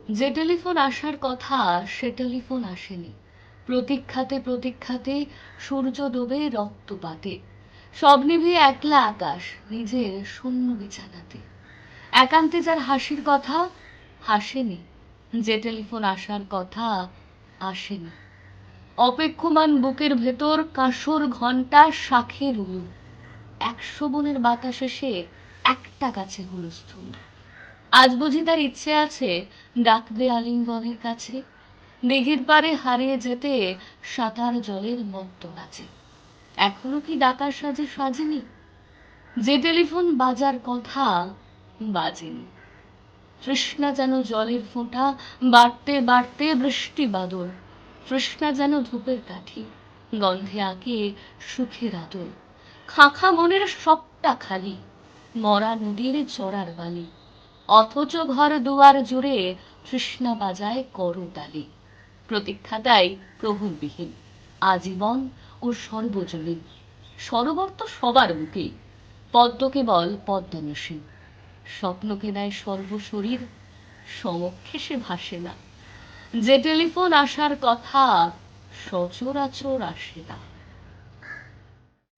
যে টেলিফোন আসার কথা সে টেলিফোন আসেনি। প্রতীক্ষাতে প্রতীক্ষাতে সূর্য ডোবে রক্তপাতে, সব নিভিয়ে একলা আকাশ নিজের শূন্য বিছানাতে। একান্তে যার হাসির কথা হাসেনি, যে টেলিফোন আসার কথা আসেনি। অপেক্ষমান বুকের ভেতর কাঁসর ঘণ্টা শাঁখের উলু, 100 বনের বাতাসে সে একটা গাছে হুলস্থুল। আজ বুঝি তার ইচ্ছে আছে ডাকবে আলিঙ্গনের কাছে, দিঘির পারে হারিয়ে যেতে সাঁতার জলের মত্ত আছে। এখনো কি ডাকার সাজে সাজেনি, যে টেলিফোন বাজার কথা বাজেনি। তৃষ্ণা যেন জলের ফোঁটা, বাড়তে বাড়তে বৃষ্টি বাদল। তৃষ্ণা যেন ধূপের কাঠি, গন্ধে আঁকে সুখের আদল। খাঁখা মনের সবটা খালি, মরা নদীর চড়ার বালি। অথচ ঘর দুয়ার জুড়ে তৃষ্ণা বাজায় করতালি। প্রতীক্ষা তাই প্রহরবিহীন, আজীবন ও সর্বজনীন। সরোবর তো সবার বুকেই, পদ্ম কেবল পদ্মনসীন। স্বপ্নকে নেয় সর্বশরীর, সমক্ষে সে ভাসে না। যে টেলিফোন আসার কথা সচরাচর আসে না।